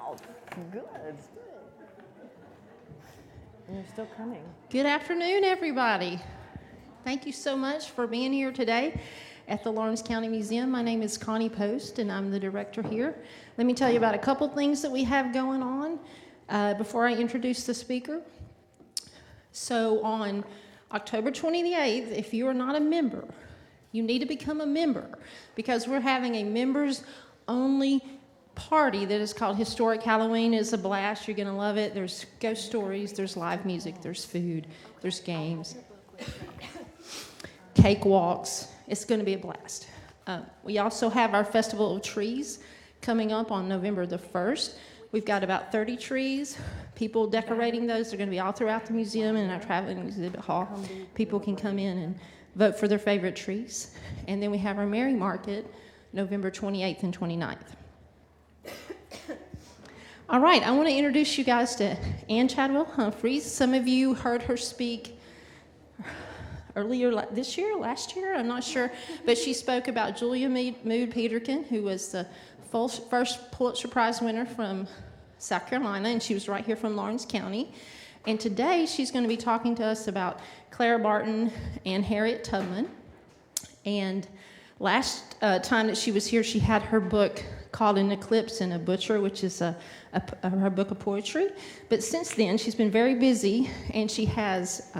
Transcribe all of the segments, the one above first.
mouth. Good. And you're still coming. Good afternoon, everybody. Thank you so much for being here today at the Lawrence County Museum. My name is Connie Post, and I'm the director here. Let me tell you about a couple things that we have going on before I introduce the speaker. So on October 28th, if you are not a member, you need to become a member because we're having a members-only party that is called Historic Halloween. It's a blast. You're going to love it. There's ghost stories, there's live music, there's food, there's games, cake walks. It's going to be a blast. We also have our Festival of Trees coming up on November the 1st. We've got about 30 trees, people decorating those. They're going to be all throughout the museum and our traveling exhibit hall. People can come in and vote for their favorite trees. And then we have our Merry Market, November 28th and 29th. All right, I want to introduce you guys to Ann-Chadwell Humphries. Some of you heard her speak earlier this year, last year, I'm not sure, but she spoke about Julia Mood Peterkin, who was the first Pulitzer Prize winner from South Carolina, and she was right here from Lawrence County. And today she's going to be talking to us about Clara Barton and Harriet Tubman. And last time that she was here, she had her book called An Eclipse and a Butcher, which is her book of poetry. But since then, she's been very busy, and she has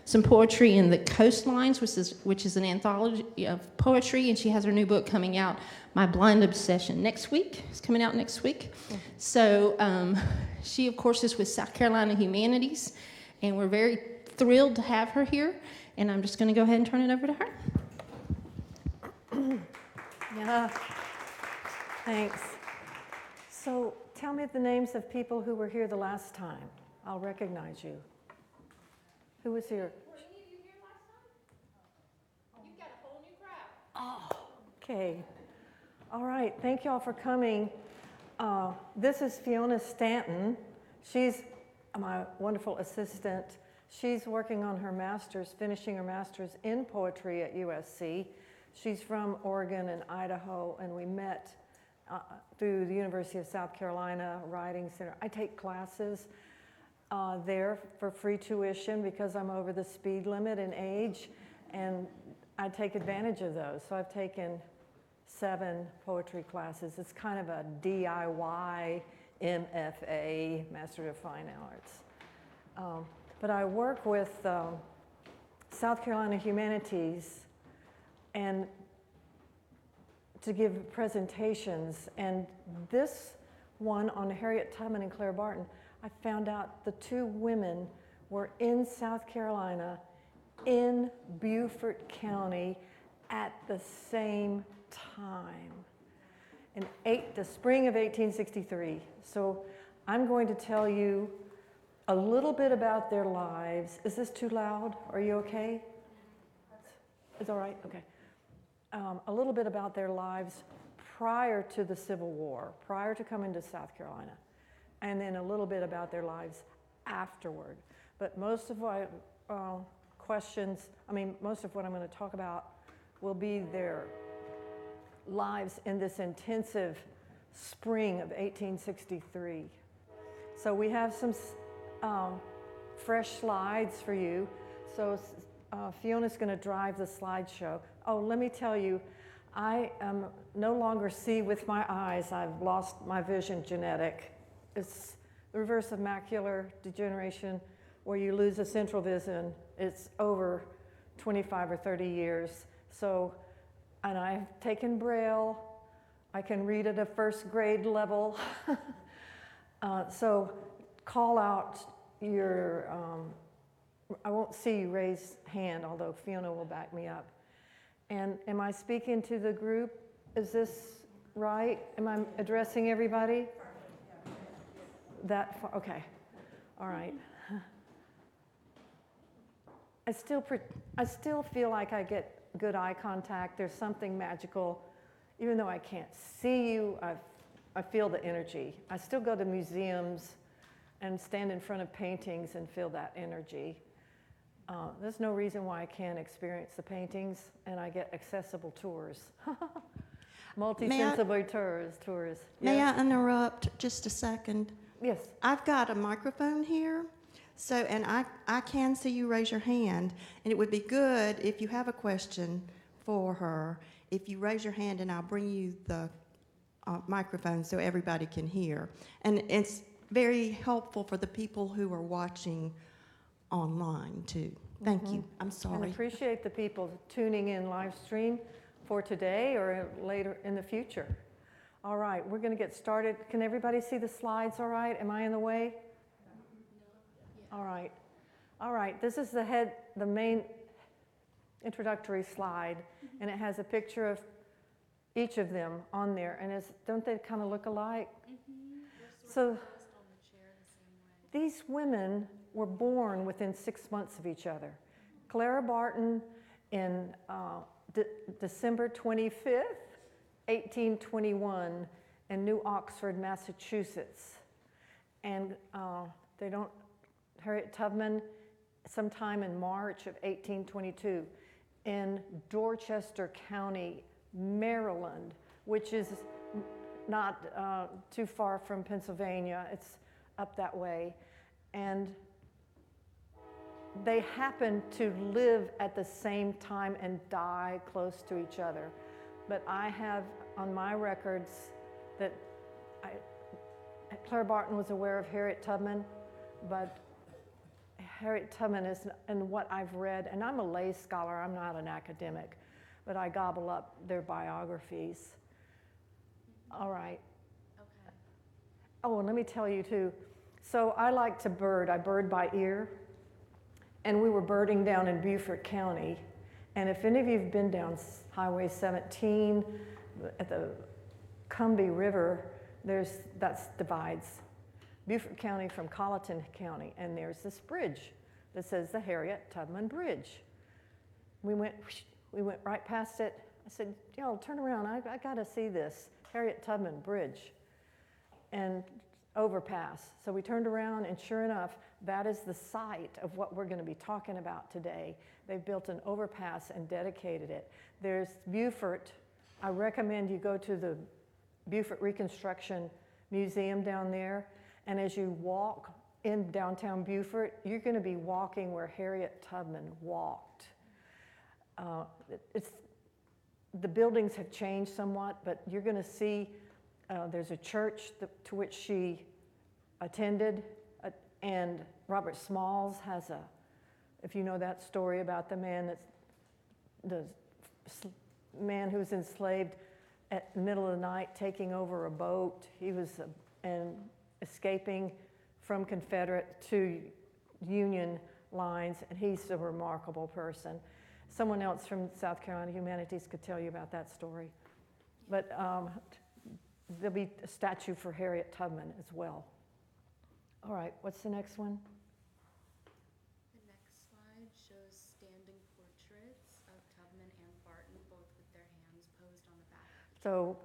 some poetry in the Coastlines, which is an anthology of poetry, and she has her new book coming out, My Blind Obsession, next week. It's coming out next week. So she, of course, is with South Carolina Humanities, and we're very thrilled to have her here, and I'm just going to go ahead and turn it over to her. Yeah. Thanks. So tell me the names of people who were here the last time. I'll recognize you. Who was here? Were any of you here last time? You've got a whole new crowd. Oh, okay. All right. Thank you all for coming. This is Fiona Stanton. She's my wonderful assistant. She's working on her master's, finishing her master's in poetry at USC. She's from Oregon and Idaho, and we met through the University of South Carolina Writing Center. I take classes there for free tuition because I'm over the speed limit in age, and I take advantage of those. So I've taken 7 poetry classes. It's kind of a DIY MFA, Master of Fine Arts. But I work with South Carolina Humanities and to give presentations, and this one on Harriet Tubman and Clara Barton, I found out the 2 women were in South Carolina, in Beaufort County, at the same time, in the spring of 1863. So I'm going to tell you a little bit about their lives. Is this too loud? Are you okay? It's all right? Okay. A little bit about their lives prior to the Civil War, prior to coming to South Carolina, and then a little bit about their lives afterward. But most of my most of what I'm going to talk about will be their lives in this intensive spring of 1863. So we have some fresh slides for you. So Fiona's going to drive the slideshow. Oh, let me tell you, I no longer see with my eyes. I've lost my vision genetic. It's the reverse of macular degeneration, where you lose a central vision. It's over 25 or 30 years. So, and I've taken Braille. I can read at a first grade level. So call out your, I won't see you raise hand, although Fiona will back me up. And am I speaking to the group? Is this right? Am I addressing everybody? That far? Okay. All right. I still feel like I get good eye contact. There's something magical. Even though I can't see you, I feel the energy. I still go to museums and stand in front of paintings and feel that energy. There's no reason why I can't experience the paintings, and I get accessible tours. Multi-sensible tours. May Yes? I interrupt just a second? Yes. I've got a microphone here, so, and I can see you raise your hand, and it would be good if you have a question for her, if you raise your hand and I'll bring you the microphone so everybody can hear. And it's very helpful for the people who are watching online too. Thank you. I'm And sorry. appreciate the people tuning in live stream for today or later in the future. All right, we're going to get started. Can everybody see the slides all right? Am I in the way? All right. All right, this is the main introductory slide, and it has a picture of each of them on there. And don't they kind of look alike? So these women were born within 6 months of each other. Clara Barton in December 25th, 1821 in New Oxford, Massachusetts. And Harriet Tubman sometime in March of 1822 in Dorchester County, Maryland, which is not too far from Pennsylvania. It's up that way. And they happened to live at the same time and die close to each other. But I have on my records that Clara Barton was aware of Harriet Tubman, but Harriet Tubman is, in what I've read, and I'm a lay scholar, I'm not an academic, but I gobble up their biographies. All right. Okay. Oh, and let me tell you too. So I like to bird. I bird by ear. And we were birding down in Beaufort County. And if any of you have been down Highway 17 at the Combahee River, that divides Beaufort County from Colleton County. And there's this bridge that says the Harriet Tubman Bridge. We went right past it. I said, turn around. I got to see this Harriet Tubman Bridge and overpass. So we turned around, and sure enough, that is the site of what we're going to be talking about today. They've built an overpass and dedicated it. There's Beaufort. I recommend you go to the Beaufort Reconstruction Museum down there. And as you walk in downtown Beaufort, you're going to be walking where Harriet Tubman walked. The buildings have changed somewhat, but you're going to see there's a church to which she attended, and Robert Smalls has if you know that story about the man who was enslaved at the middle of the night taking over a boat. He was and escaping from Confederate to Union lines, and he's a remarkable person. Someone else from South Carolina Humanities could tell you about that story. But there'll be a statue for Harriet Tubman as well. All right, what's the next one? The next slide shows standing portraits of Tubman and Barton, both with their hands posed on the back. So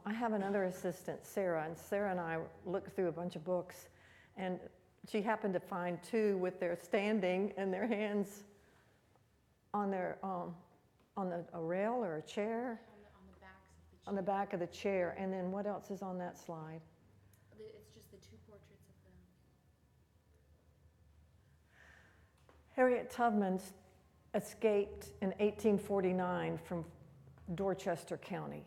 I have another assistant, Sarah, and Sarah and I looked through a bunch of books, and she happened to find two with their standing and their hands on their a rail or a chair. On the back of the chair. And then what else is on that slide? It's just the two portraits of them. Harriet Tubman escaped in 1849 from Dorchester County.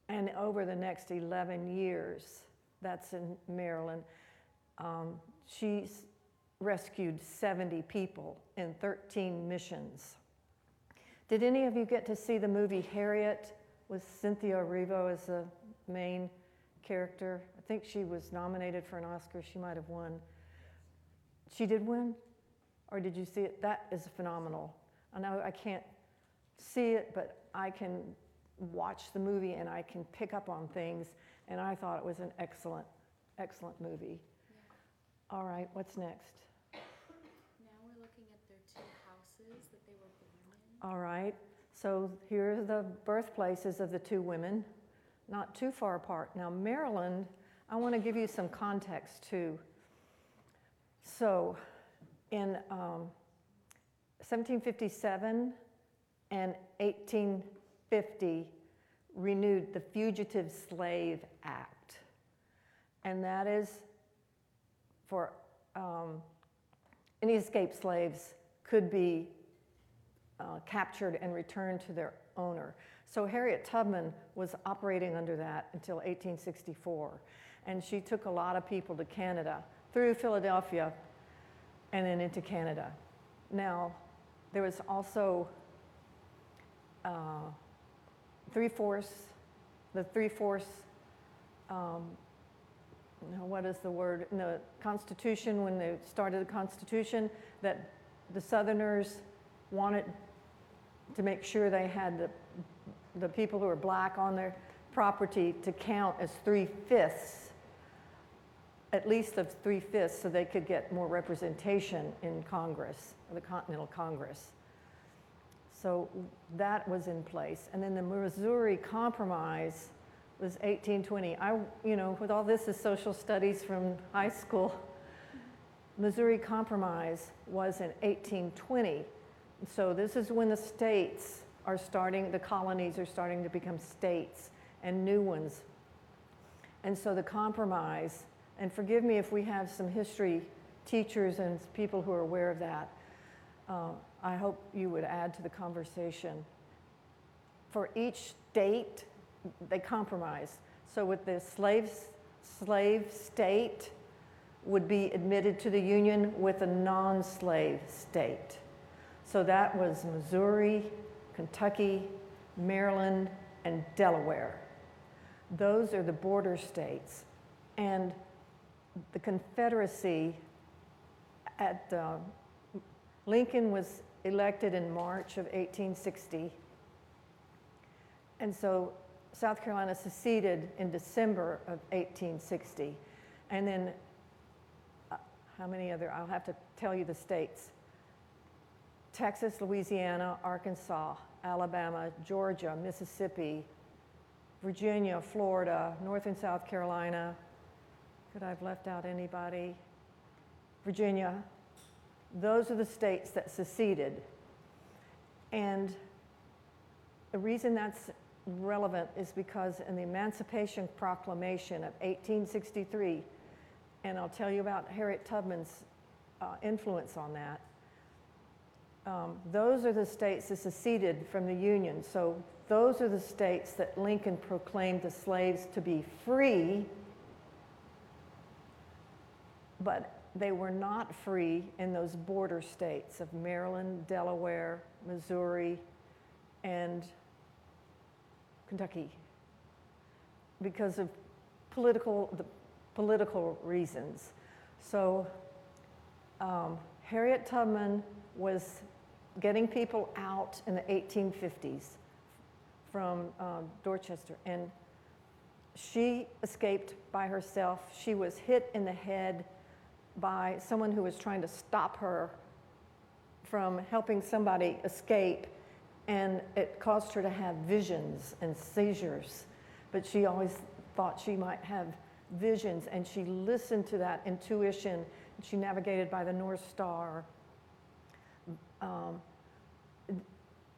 And over the next 11 years, that's in Maryland, she's rescued 70 people in 13 missions. Did any of you get to see the movie Harriet with Cynthia Erivo as the main character? I think she was nominated for an Oscar. She might have won. She did win? Or did you see it? That is phenomenal. I know I can't see it, but I can watch the movie and I can pick up on things, and I thought it was an excellent, excellent movie. Yeah. All right, what's next? Now we're looking at their two houses that they were born in. All right, so here are the birthplaces of the two women, not too far apart. Now, Maryland, I want to give you some context too. So, in 1757 and 1850, renewed the Fugitive Slave Act. And that is for any escaped slaves could be captured and returned to their owner. So Harriet Tubman was operating under that until 1864. And she took a lot of people to Canada, through Philadelphia, and then into Canada. Now, there was also what is the word? In the Constitution, when they started the Constitution, that the Southerners wanted to make sure they had the people who were black on their property to count as 3/5, at least of 3/5, so they could get more representation in Congress, the Continental Congress. So that was in place. And then the Missouri Compromise was 1820. With all this is social studies from high school. Missouri Compromise was in 1820. So this is when the states are starting, the colonies are starting to become states and new ones. And so the compromise, and forgive me if we have some history teachers and people who are aware of that, I hope you would add to the conversation. For each state, they compromised. So with the slave state would be admitted to the Union with a non-slave state. So that was Missouri, Kentucky, Maryland, and Delaware. Those are the border states. And the Confederacy Lincoln was elected in March of 1860. And so South Carolina seceded in December of 1860. And then, I'll have to tell you the states. Texas, Louisiana, Arkansas, Alabama, Georgia, Mississippi, Virginia, Florida, North and South Carolina. Could I have left out anybody? Virginia. Those are the states that seceded. And the reason that's relevant is because in the Emancipation Proclamation of 1863, and I'll tell you about Harriet Tubman's influence on that, those are the states that seceded from the Union. So those are the states that Lincoln proclaimed the slaves to be free, but they were not free in those border states of Maryland, Delaware, Missouri, and Kentucky because of political reasons. So Harriet Tubman was getting people out in the 1850s from Dorchester, and she escaped by herself. She was hit in the head by someone who was trying to stop her from helping somebody escape, and it caused her to have visions and seizures. But she always thought she might have visions, and she listened to that intuition. She navigated by the North Star.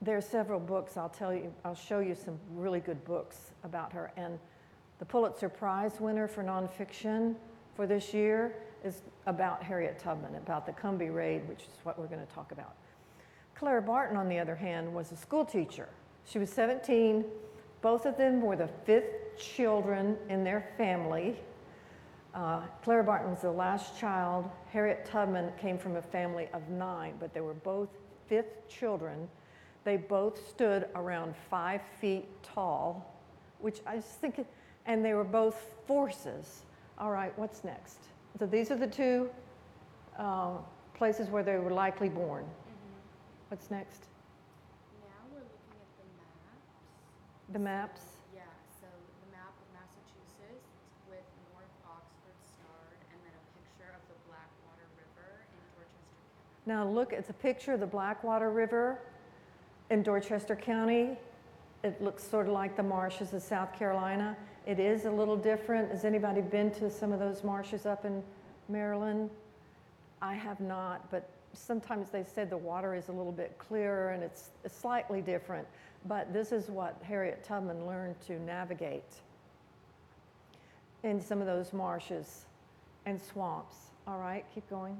There are several books, I'll show you some really good books about her. And the Pulitzer Prize winner for nonfiction for this year is about Harriet Tubman, about the Combahee Raid, which is what we're going to talk about. Clara Barton, on the other hand, was a school teacher. She was 17. Both of them were the 5th children in their family. Clara Barton was the last child. Harriet Tubman came from a family of 9, but they were both 5th children. They both stood around 5 feet tall, which I just think, and they were both forces. All right, what's next? So these are the two places where they were likely born. What's next? Now we're looking at the maps. The maps? Yeah, so the map of Massachusetts with North Oxford starred, and then a picture of the Blackwater River in Dorchester County. Now look, it's a picture of the Blackwater River in Dorchester County. It looks sort of like the marshes of South Carolina. It is a little different. Has anybody been to some of those marshes up in Maryland? I have not, but sometimes they said the water is a little bit clearer and it's slightly different, but this is what Harriet Tubman learned to navigate in some of those marshes and swamps. All right, keep going.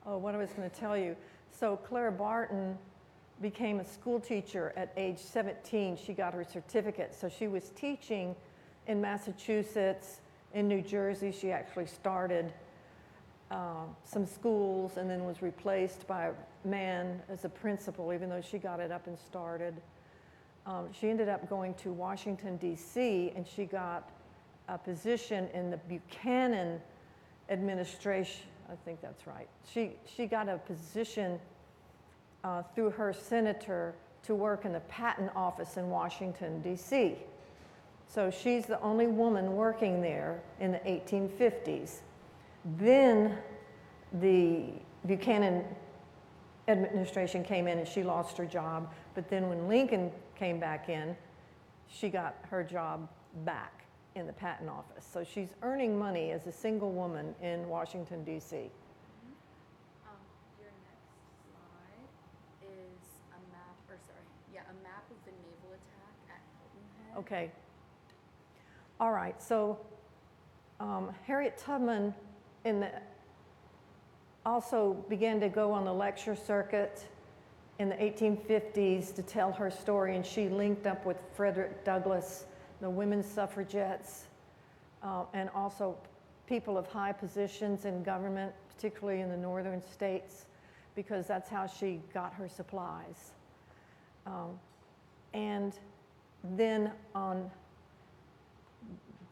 Oh, what I was going to tell you. So Clara Barton became a school teacher at age 17. She got her certificate. So she was teaching in Massachusetts, in New Jersey. She actually started some schools and then was replaced by a man as a principal, even though she got it up and started. She ended up going to Washington, D.C., and she got a position in the Buchanan administration. I think that's right. She got a position through her senator to work in the patent office in Washington, D.C. So she's the only woman working there in the 1850s. Then the Buchanan administration came in and she lost her job. But then when Lincoln came back in, she got her job back in the patent office. So she's earning money as a single woman in Washington, D.C. Your next slide is a map of the naval attack at Hilton Head. Okay. All right, so Harriet Tubman also began to go on the lecture circuit in the 1850s to tell her story, and she linked up with Frederick Douglass, the women's suffragettes, and also people of high positions in government, particularly in the northern states, because that's how she got her supplies. And then on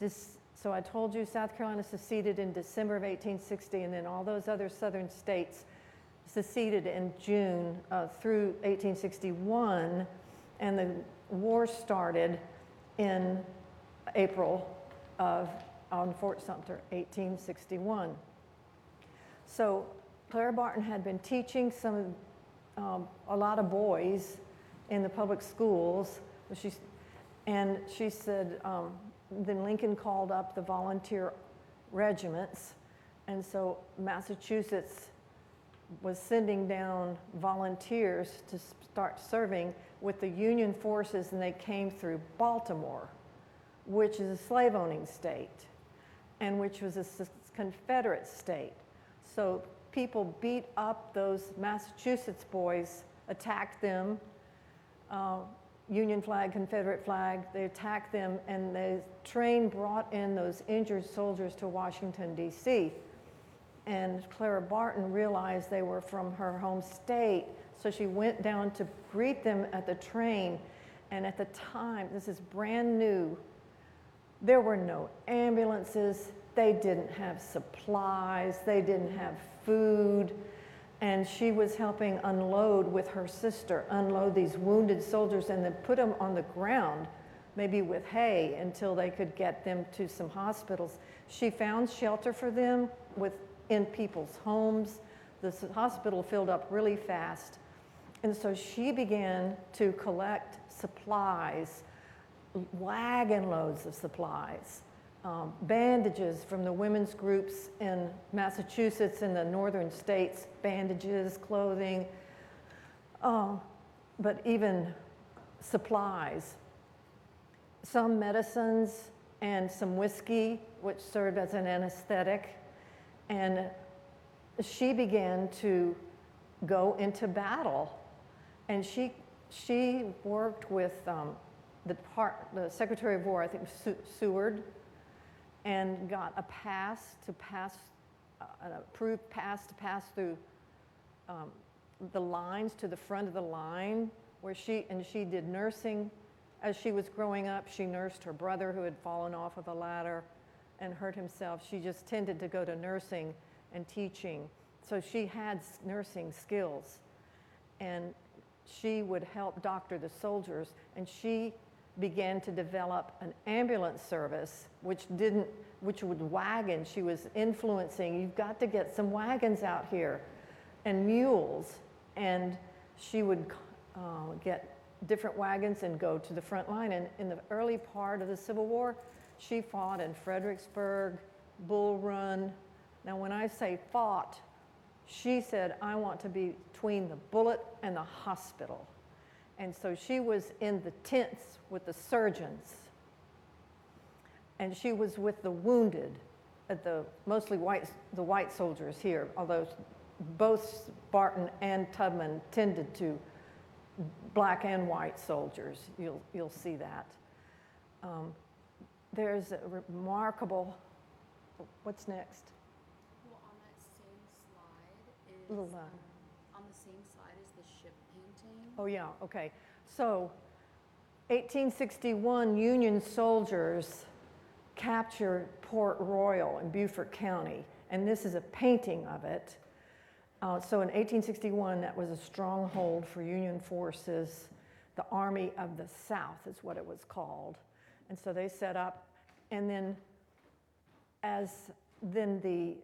this, so I told you South Carolina seceded in December of 1860, and then all those other southern states seceded in June through 1861, and the war started in April on Fort Sumter, 1861. So Clara Barton had been teaching a lot of boys in the public schools, and she said, then Lincoln called up the volunteer regiments, and so Massachusetts was sending down volunteers to start serving with the Union forces, and they came through Baltimore, which is a slave-owning state, and which was a Confederate state. So people beat up those Massachusetts boys, attacked them, Union flag, Confederate flag, they attacked them, and the train brought in those injured soldiers to Washington, D.C. And Clara Barton realized they were from her home state, so she went down to greet them at the train. And at the time, this is brand new, there were no ambulances, they didn't have supplies, they didn't have food, and she was helping unload with her sister, unload these wounded soldiers and then put them on the ground, maybe with hay, until they could get them to some hospitals. She found shelter for them in people's homes. The hospital filled up really fast. And so she began to collect supplies, wagon loads of supplies, bandages from the women's groups in Massachusetts and the northern states, bandages, clothing, but even supplies, some medicines and some whiskey, which served as an anesthetic. And she began to go into battle. And she worked with the Secretary of War, I think it was Seward, and got an approved pass to pass through the lines to the front of the line, where she did nursing. As she was growing up, she nursed her brother who had fallen off of a ladder and hurt himself. She just tended to go to nursing and teaching. So she had nursing skills, and she would help doctor the soldiers, and she began to develop an ambulance service, which would wagon. She was influencing, you've got to get some wagons out here, and mules. And she would get different wagons and go to the front line. And in the early part of the Civil War, she fought in Fredericksburg, Bull Run. Now, when I say fought, She said, I want to be between the bullet and the hospital. And so she was in the tents with the surgeons. And she was with the wounded, mostly the white soldiers here, although both Barton and Tubman tended to black and white soldiers. You'll see that. There's a remarkable, what's next? Well, on that same slide is, Little, on the same slide is the ship painting. Oh yeah, okay. So 1861 Union soldiers captured Port Royal in Beaufort County, and this is a painting of it. So in 1861, that was a stronghold for Union forces. The Army of the South is what it was called. And so they set up, and then the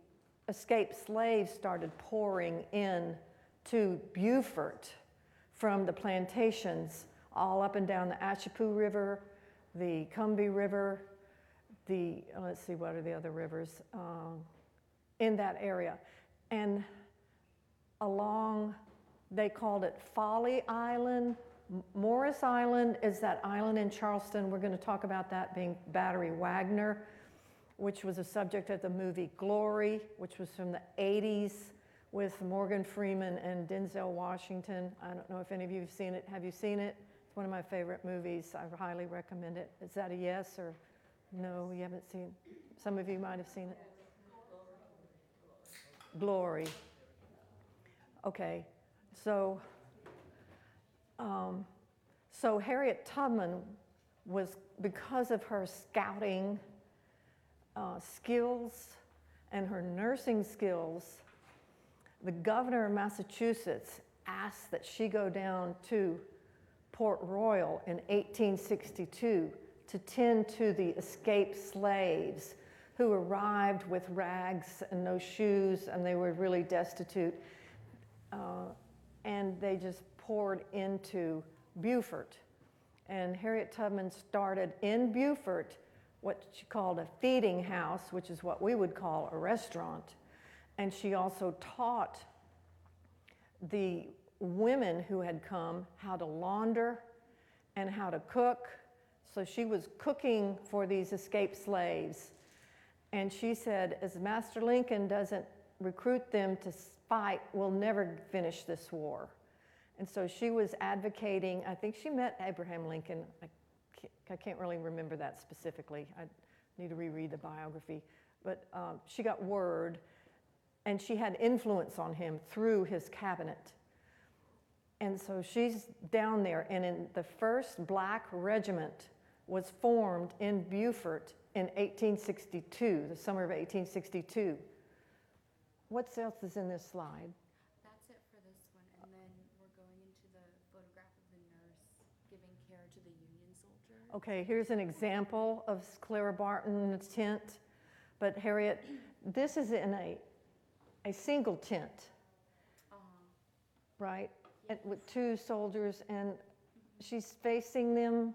escaped slaves started pouring in to Beaufort from the plantations all up and down the Ashepoo River, the Combahee River, let's see, what are the other rivers in that area. And along, they called it Folly Island. Morris Island is that island in Charleston. We're going to talk about that being Battery Wagner, which was a subject of the movie Glory, which was from the 80s with Morgan Freeman and Denzel Washington. I don't know if any of you have seen it. Have you seen it? It's one of my favorite movies. I highly recommend it. Is that a yes or no? You haven't seen it? Some of you might have seen it. Glory. Okay, so Harriet Tubman was, because of her scouting skills and her nursing skills, the governor of Massachusetts asked that she go down to Port Royal in 1862 to tend to the escaped slaves who arrived with rags and no shoes, and they were really destitute. And they just poured into Beaufort. And Harriet Tubman started in Beaufort what she called a feeding house, which is what we would call a restaurant. And she also taught the women who had come how to launder and how to cook. So she was cooking for these escaped slaves. And she said, as Master Lincoln doesn't recruit them to fight, we'll never finish this war. And so she was advocating, I think she met Abraham Lincoln. I can't really remember that specifically. I need to reread the biography. But she got word, and she had influence on him through his cabinet. And so she's down there, and in the first black regiment was formed in Beaufort in 1862, the summer of 1862. What else is in this slide? That's it for this one, and then we're going into the photograph of the nurse giving care to the Union soldiers. Okay, here's an example of Clara Barton in a tent. But Harriet, this is in a single tent, right? Yes. And with two soldiers, and she's facing them.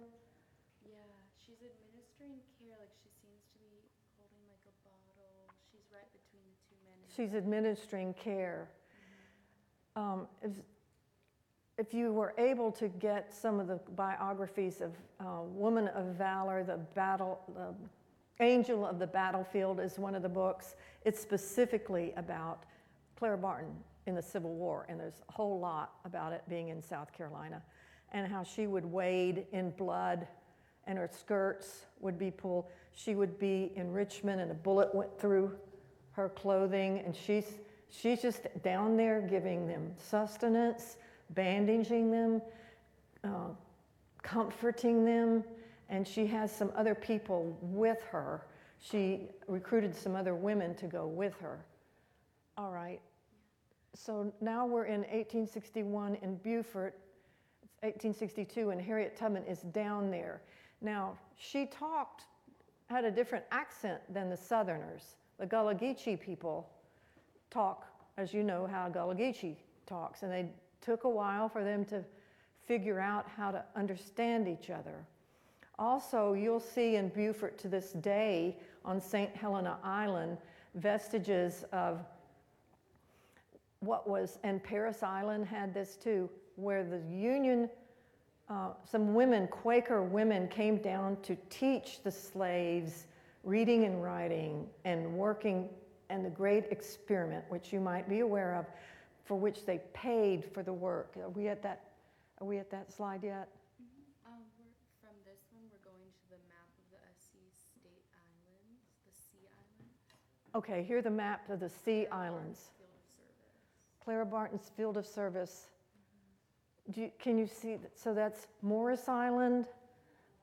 Yeah, she's administering care, like she seems to be holding like a bottle. She's right between the two men. She's administering care. If you were able to get some of the biographies of Woman of Valor, the Angel of the Battlefield is one of the books. It's specifically about Clara Barton in the Civil War, and there's a whole lot about it being in South Carolina, and how she would wade in blood, and her skirts would be pulled. She would be in Richmond, and a bullet went through her clothing, and she's just down there giving them sustenance, bandaging them, comforting them, and she has some other people with her. She recruited some other women to go with her. All right. So now we're in 1861 in Beaufort. It's 1862, and Harriet Tubman is down there. Now, she had a different accent than the Southerners. The Gullah Geechee people talk, as you know, how Gullah Geechee talks, and they took a while for them to figure out how to understand each other. Also, you'll see in Beaufort to this day on St. Helena Island vestiges of and Paris Island had this too, where the Union, some women, Quaker women, came down to teach the slaves reading and writing and working, and the Great Experiment, which you might be aware of, for which they paid for the work. Are we at that slide yet? From this one, we're going to the map of the SC state islands, the Sea Islands. Okay, here are the map of the Sea Islands. Field of service. Clara Barton's field of service. Can you see, so that's Morris Island,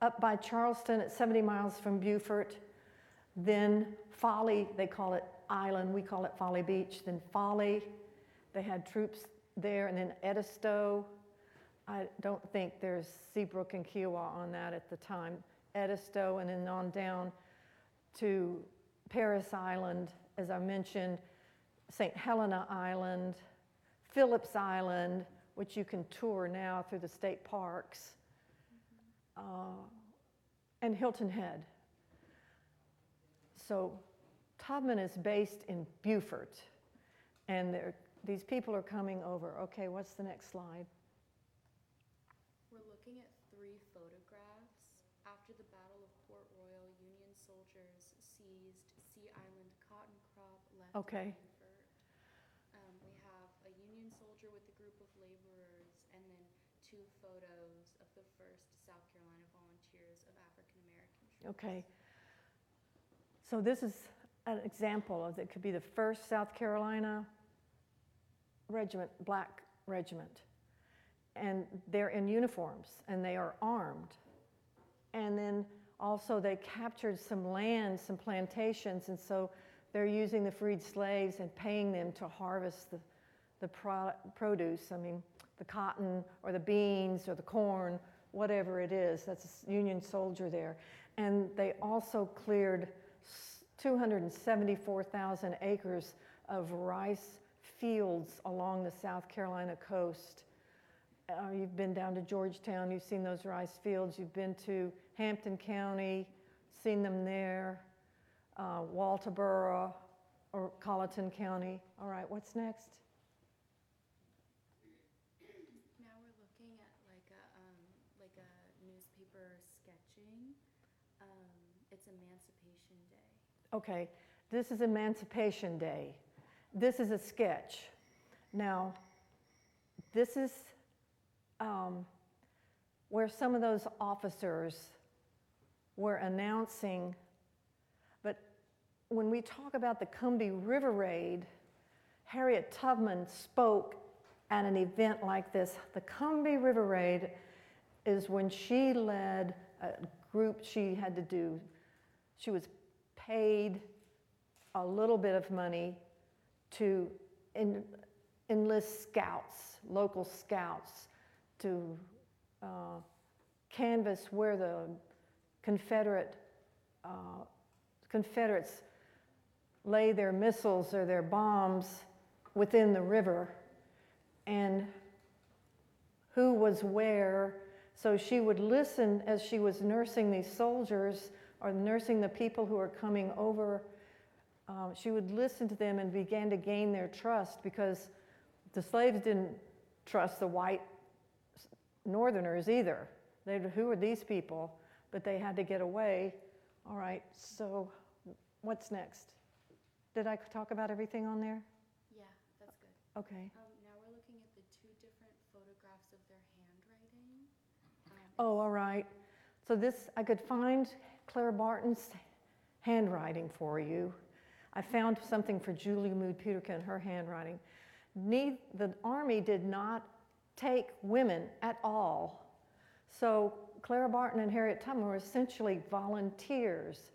up by Charleston at 70 miles from Beaufort, then Folly, they call it Island, we call it Folly Beach, then Folly, they had troops there, and then Edisto. I don't think there's Seabrook and Kiowa on that at the time. Edisto, and then on down to Paris Island, as I mentioned, St. Helena Island, Phillips Island, which you can tour now through the state parks, and Hilton Head. So Tubman is based in Beaufort, and these people are coming over. Okay, what's the next slide? We're looking at 3 photographs. After the Battle of Port Royal, Union soldiers seized Sea Island cotton crop left Okay. in Beaufort. We have a Union soldier with a group of laborers, and then 2 photos of the 1st South Carolina Volunteers of African American troops. Okay. So this is an example of, it could be the 1st South Carolina regiment, black regiment. And they're in uniforms, and they are armed. And then also they captured some land, some plantations, and so they're using the freed slaves and paying them to harvest the produce. I mean, the cotton or the beans or the corn, whatever it is. That's a Union soldier there. And they also cleared 274,000 acres of rice fields along the South Carolina coast. You've been down to Georgetown, you've seen those rice fields. You've been to Hampton County, seen them there, Walterboro or Colleton County. All right, what's next? Now we're looking at like a newspaper sketching. It's Emancipation Day. Okay, this is Emancipation Day. This is a sketch. Now, this is where some of those officers were announcing, but when we talk about the Combahee River Raid, Harriet Tubman spoke at an event like this. The Combahee River Raid is when she led a group she had to do. She was paid a little bit of money to enlist scouts, local scouts, to canvass where the Confederates lay their missiles or their bombs within the river, and who was where. So she would listen as she was nursing these soldiers or nursing the people who are coming over. She would listen to them and began to gain their trust, because the slaves didn't trust the white Northerners either. Who are these people? But they had to get away. All right, so what's next? Did I talk about everything on there? Yeah, that's good. Okay. Now we're looking at the 2 different photographs of their handwriting. Oh, all right. So this, I could find Clara Barton's handwriting for you. I found something for Julie Mood Peterkin, her handwriting. The Army did not take women at all. So Clara Barton and Harriet Tubman were essentially volunteers.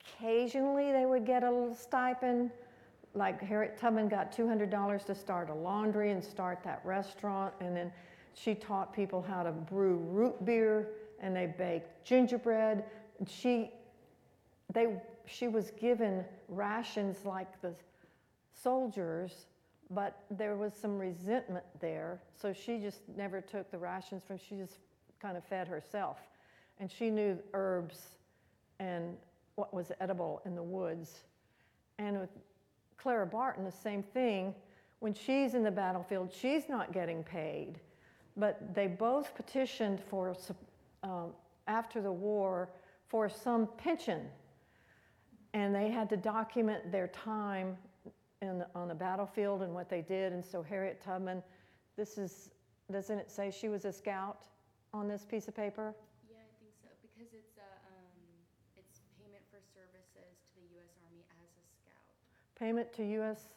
Occasionally they would get a little stipend, like Harriet Tubman got $200 to start a laundry and start that restaurant, and then she taught people how to brew root beer, and they baked gingerbread. And she was given rations like the soldiers, but there was some resentment there, so she just never took the rations she just kind of fed herself. And she knew herbs and what was edible in the woods. And with Clara Barton, the same thing. when she's in the battlefield, she's not getting paid, but they both petitioned for, after the war, for some pension. And they had to document their time on the battlefield and what they did. And so Harriet Tubman, doesn't it say she was a scout on this piece of paper? Yeah, I think so, because it's payment for services to the U.S. Army as a scout. Payment to U.S.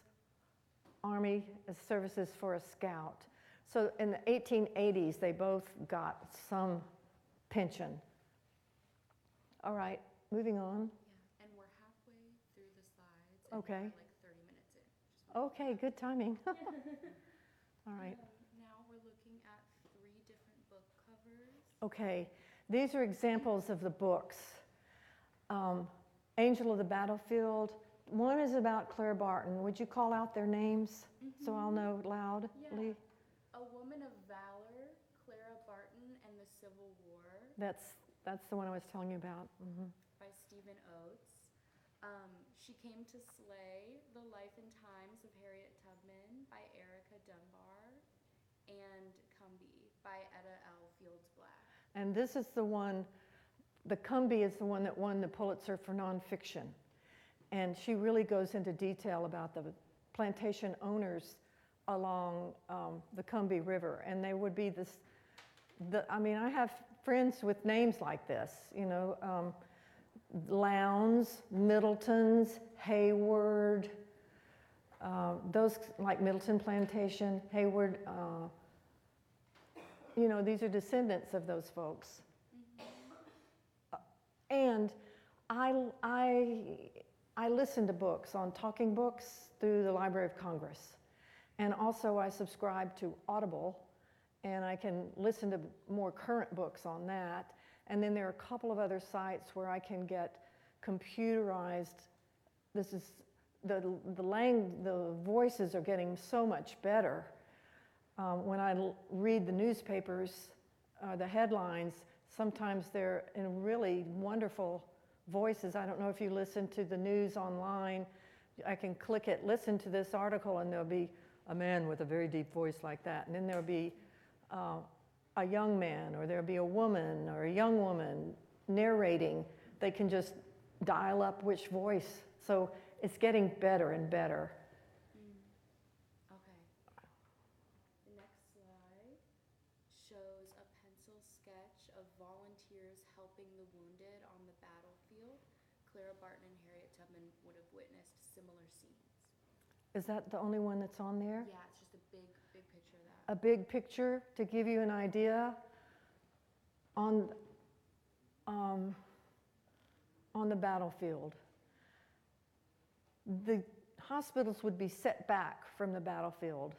Army as services for a scout. So in the 1880s, they both got some pension. All right, moving on. Yeah, and we're halfway through the slides. Okay. And we're like 30 minutes in. Just wanted Okay, good timing. All right. Now we're looking at 3 different book covers. Okay, these are examples of the books. Angel of the Battlefield. One is about Clara Barton. Would you call out their names so I'll know loudly? Yeah. A Woman of Valor, Clara Barton and the Civil War. That's the one I was telling you about. By Stephen Oates. She Came to Slay, The Life and Times of Harriet Tubman by Erica Dunbar, and Cumbie by Etta L. Fields Black. And this is the one, the Cumbie is the one that won the Pulitzer for nonfiction. And she really goes into detail about the plantation owners along the Cumbie River. And they would be I have friends with names like this, Lowndes, Middletons, Hayward, those like Middleton Plantation, Hayward, these are descendants of those folks. And I listen to books on talking books through the Library of Congress. And also I subscribe to Audible, and I can listen to more current books on that. And then there are a couple of other sites where I can get computerized. This is the voices are getting so much better. When I read the newspapers, the headlines, sometimes they're in really wonderful voices. I don't know if you listen to the news online. I can click it, listen to this article, and there'll be a man with a very deep voice like that. And then there'll be a young man, or there'll be a woman or a young woman narrating. They can just dial up which voice. So it's getting better and better. Okay. The next slide shows a pencil sketch of volunteers helping the wounded on the battlefield. Clara Barton and Harriet Tubman would have witnessed similar scenes. Is that the only one that's on there? Yeah, it's just a big picture of that. A big picture to give you an idea on the battlefield. The hospitals would be set back from the battlefield,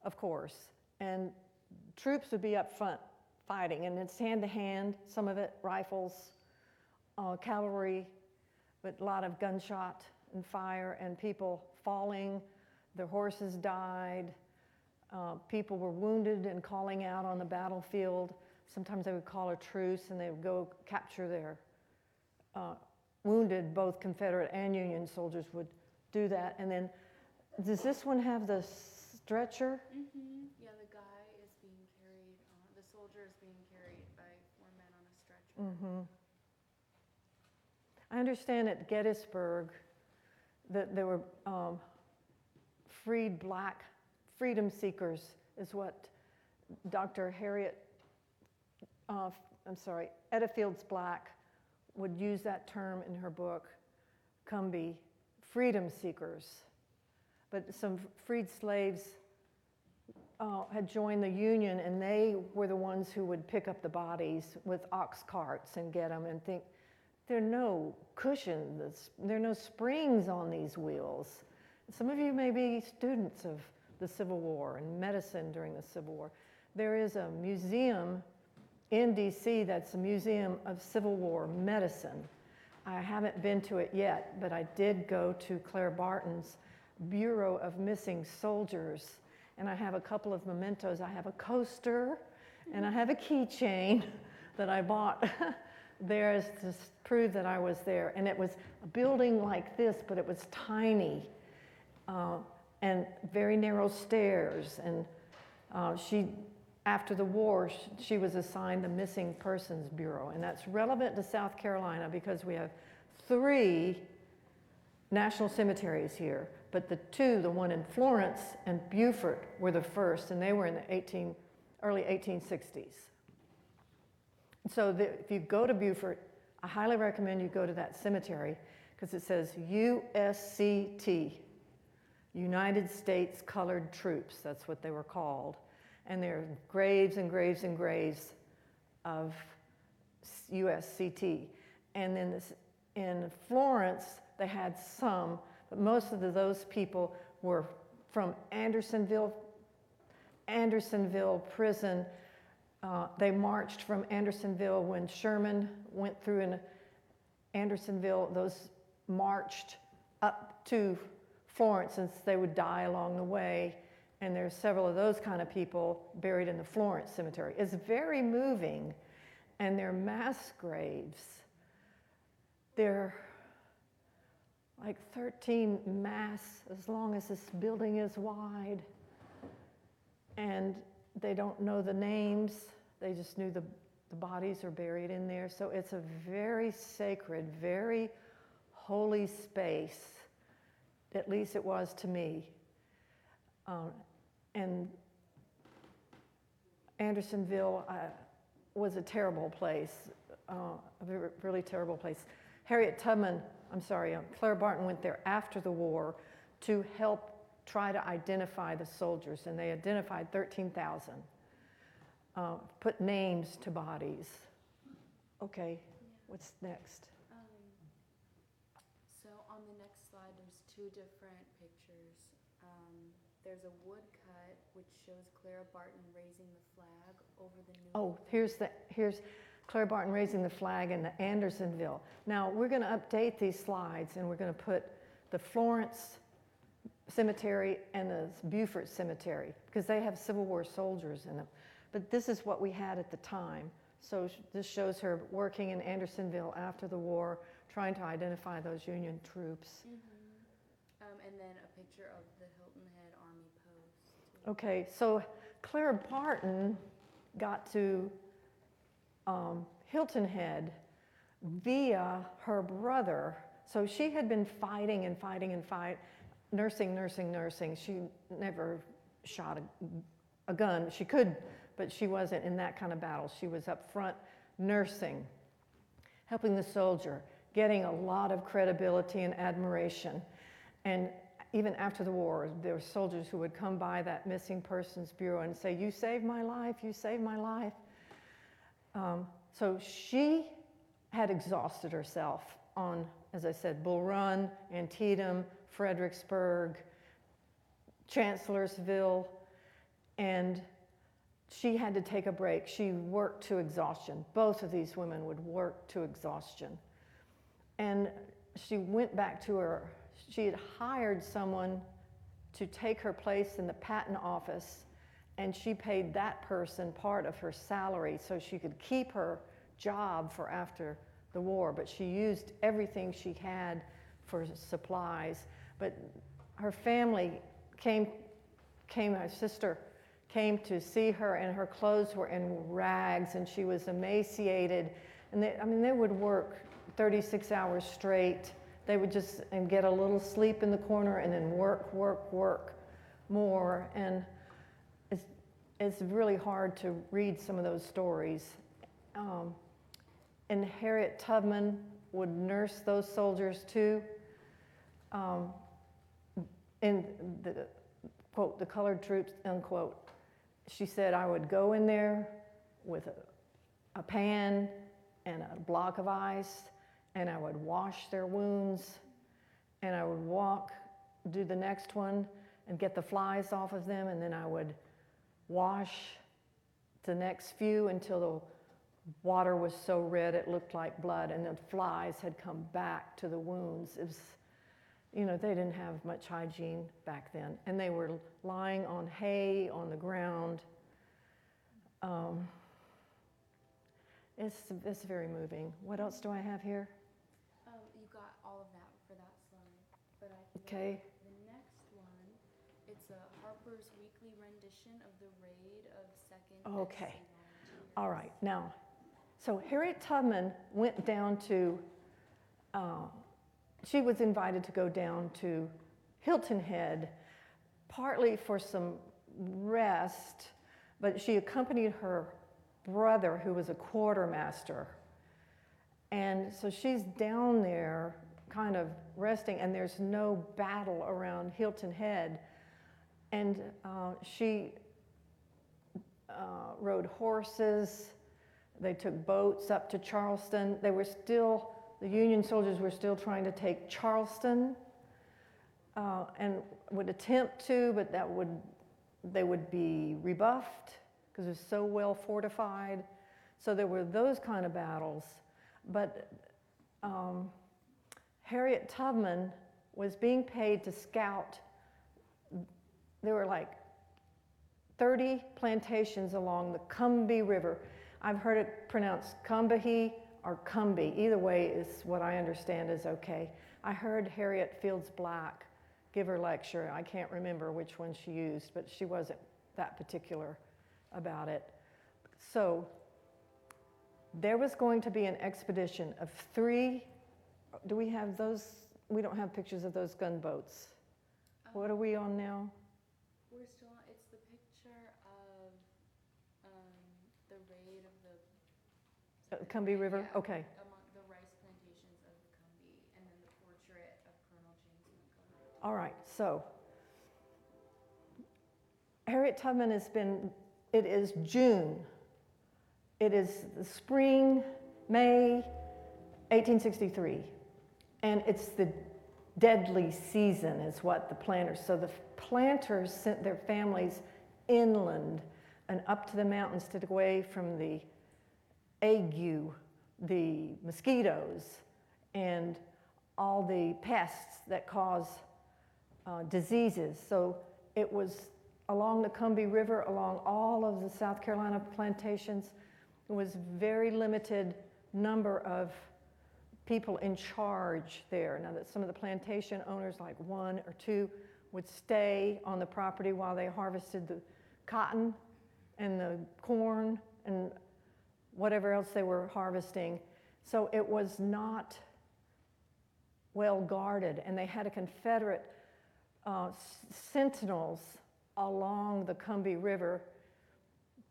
of course, and troops would be up front fighting, and it's hand-to-hand, some of it rifles, cavalry, but a lot of gunshot and fire and people falling. Their horses died. People were wounded and calling out on the battlefield. Sometimes they would call a truce and they would go capture their wounded. Both Confederate and Union soldiers would do that. And then, does this one have the stretcher? Yeah, the guy is being carried, the soldier is being carried by 4 men on a stretcher. I understand at Gettysburg that there were freed black freedom seekers, is what Dr. Etta Fields Black would use that term in her book, Cumbie, freedom seekers. But some freed slaves had joined the Union, and they were the ones who would pick up the bodies with ox carts and get them, and think, there are no cushions, there are no springs on these wheels. Some of you may be students of the Civil War and medicine during the Civil War. There is a museum in DC that's a museum of Civil War medicine. I haven't been to it yet, but I did go to Clara Barton's Bureau of Missing Soldiers, and I have a couple of mementos. I have a coaster and I have a keychain that I bought there is to prove that I was there. And it was a building like this, but it was tiny. and very narrow stairs. And after the war, she was assigned the Missing Persons Bureau. And that's relevant to South Carolina because we have 3 national cemeteries here. But the one in Florence and Beaufort were the first, and they were in the early 1860s. So if you go to Beaufort, I highly recommend you go to that cemetery because it says USCT, United States Colored Troops. That's what they were called. And there are graves and graves and graves of USCT. And then in Florence, they had some, but most of those people were from Andersonville prison. They marched from Andersonville when Sherman went through in Andersonville. Those marched up to Florence since they would die along the way. And there's several of those kind of people buried in the Florence Cemetery. It's very moving, and they're mass graves. They're like 13 mass, as long as this building is wide. And they don't know the names. They just knew the bodies are buried in there. So it's a very sacred, very holy space. At least it was to me. And Andersonville was a terrible place, a really terrible place. Harriet Tubman, Clara Barton went there after the war to help try to identify the soldiers, and they identified 13,000, put names to bodies. Okay, what's next? So on the next slide, there's 2 different pictures. There's a woodcut which shows Clara Barton raising the flag over the new. Oh, here's Clara Barton raising the flag in the Andersonville. Now we're going to update these slides, and we're going to put the Florence Cemetery and the Beaufort Cemetery because they have Civil War soldiers in them. But this is what we had at the time. So this shows her working in Andersonville after the war, trying to identify those Union troops. And then a picture of the Hilton Head Army Post. Okay, so Clara Barton got to Hilton Head via her brother. So she had been fighting, nursing. She never shot a gun. She could, but she wasn't in that kind of battle. She was up front nursing, helping the soldier, getting a lot of credibility and admiration. And even after the war, there were soldiers who would come by that Missing Persons Bureau and say, "You saved my life, you saved my life." So she had exhausted herself on, as I said, Bull Run, Antietam, Fredericksburg, Chancellorsville, and she had to take a break. She worked to exhaustion. Both of these women would work to exhaustion. And she went back to she had hired someone to take her place in the patent office, and she paid that person part of her salary so she could keep her job for after the war. But she used everything she had for supplies. But her family her sister came to see her, and her clothes were in rags, and she was emaciated. And they would work 36 hours straight. They would just get a little sleep in the corner and then work more. And it's really hard to read some of those stories. And Harriet Tubman would nurse those soldiers too. In the quote, the colored troops, unquote, she said, I would go in there with a pan and a block of ice, and I would wash their wounds, and I would do the next one and get the flies off of them, and then I would wash the next few until the water was so red it looked like blood, and the flies had come back to the wounds. It was, they didn't have much hygiene back then, and they were lying on hay on the ground. It's very moving. What else do I have here? You got all of that for that slide, but I think Okay. the next one It's Harper's weekly rendition of the raid of 2nd Okay. SC Volunteers. All right, now, so Harriet Tubman went down to, she was invited to go down to Hilton Head, partly for some rest, but she accompanied her brother, who was a quartermaster. And so she's down there kind of resting, and there's no battle around Hilton Head. And she rode horses. They took boats up to Charleston. They were still, the Union soldiers were still trying to take Charleston and would attempt to, but they would be rebuffed because it was so well fortified. So there were those kind of battles. But Harriet Tubman was being paid to scout. There were like 30 plantations along the Combahee River. I've heard it pronounced Combahee or Cumbie. Either way is what I understand is okay. I heard Harriet Fields Black give her lecture. I can't remember which one she used, but she wasn't that particular about it. So there was going to be an expedition of 3, do we have those? We don't have pictures of those gunboats. What are we on now? We're still on, it's the picture of the raid of the Combahee River? Yeah, Okay. among the rice plantations of the Combahee, and then the portrait of Colonel James Montgomery. All right, so Harriet Tubman has been, it is June. It is the spring, May 1863, and it's the deadly season is what the planters, so the planters sent their families inland and up to the mountains to get away from the ague, the mosquitoes, and all the pests that cause diseases. So it was along the Combahee River, along all of the South Carolina plantations. It was very limited number of people in charge there. Now that some of the plantation owners, like 1 or 2, would stay on the property while they harvested the cotton and the corn and whatever else they were harvesting. So it was not well guarded, and they had a Confederate sentinels along the Combahee River.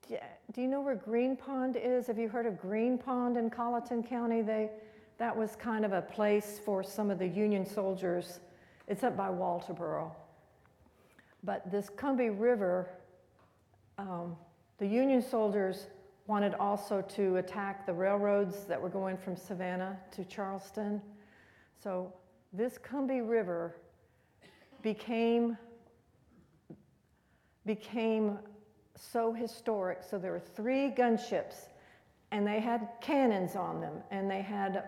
Do you know where Green Pond is? Have you heard of Green Pond in Colleton County? That was kind of a place for some of the Union soldiers. It's up by Walterboro. But this Combahee River, the Union soldiers wanted also to attack the railroads that were going from Savannah to Charleston. So this Combahee River became so historic. So there were 3 gunships, and they had cannons on them, and they had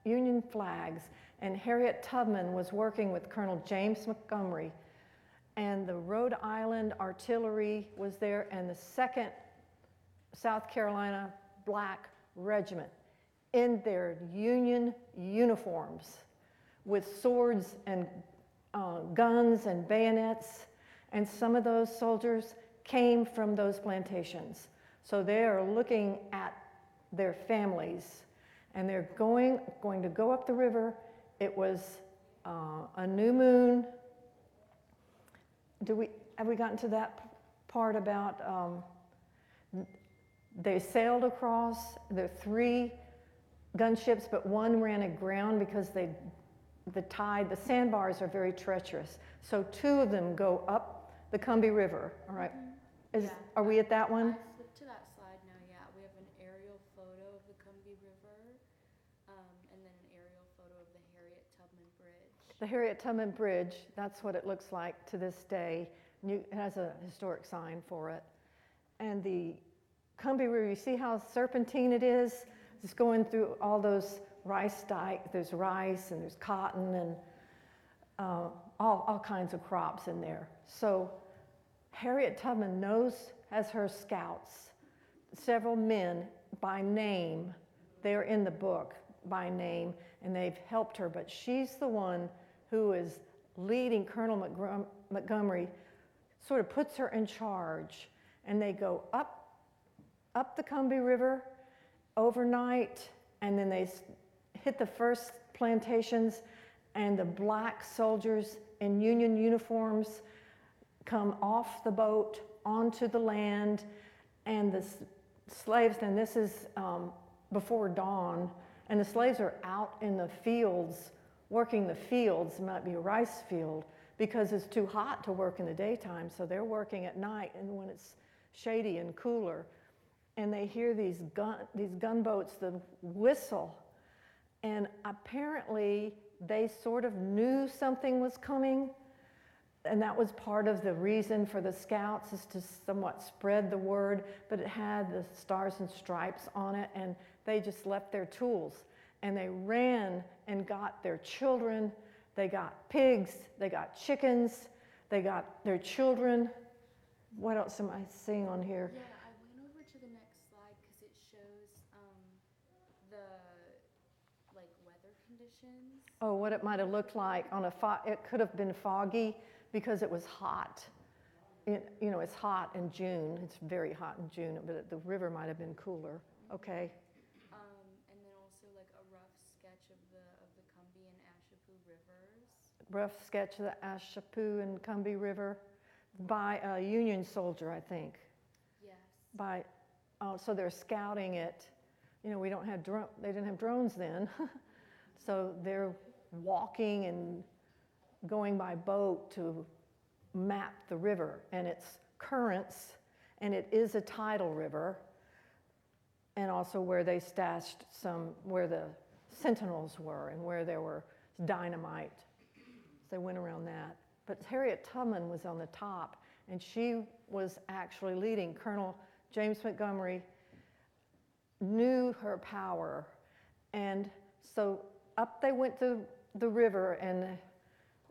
Union flags, and Harriet Tubman was working with Colonel James Montgomery, and the Rhode Island Artillery was there, and the 2nd South Carolina Black Regiment in their Union uniforms with swords and guns and bayonets, and some of those soldiers came from those plantations. So they are looking at their families, and they're going to go up the river. It was a new moon. Have we gotten to that part about they sailed across? There are 3 gunships, but 1 ran aground because the sandbars are very treacherous. So 2 of them go up the Combahee River. All right. Are we at that one? I flipped to that slide now, yeah. We have an aerial photo of the Combahee River, and then an aerial photo of the Harriet Tubman Bridge. The Harriet Tubman Bridge, that's what it looks like to this day. It has a historic sign for it. And the Combahee River, you see how serpentine it is? Just going through all those rice dikes. There's rice and there's cotton and all kinds of crops in there. So Harriet Tubman has her scouts, several men by name. They're in the book by name, and they've helped her, but she's the one who is leading Colonel Montgomery sort of puts her in charge. And they go up the Combahee River overnight, and then they hit the first plantations, and the black soldiers in Union uniforms come off the boat onto the land, and the slaves, and this is before dawn, and the slaves are out in the fields, working the fields. It might be a rice field, because it's too hot to work in the daytime, so they're working at night and when it's shady and cooler. And they hear these gunboats, the whistle, and apparently they sort of knew something was coming, and that was part of the reason for the scouts, is to somewhat spread the word, but it had the stars and stripes on it, and they just left their tools, and they ran and got their children. They got pigs, they got chickens, they got their children. What else am I seeing on here? Yeah, I went over to the next slide because it shows the weather conditions. Oh, what it might have looked like on it could have been foggy because it was hot. It's hot in June. It's very hot in June, but the river might have been cooler. Okay. And then also like a rough sketch of the Combahee and Ashepoo rivers. Rough sketch of the Ashepoo and Combahee River by a Union soldier, I think. Yes. So they're scouting it. We don't have they didn't have drones then. So they're walking and going by boat to map the river and its currents, and it is a tidal river, and also where they stashed where the sentinels were and where there were dynamite. So they went around that. But Harriet Tubman was on the top, and she was actually leading. Colonel James Montgomery knew her power, and so up they went to the river, and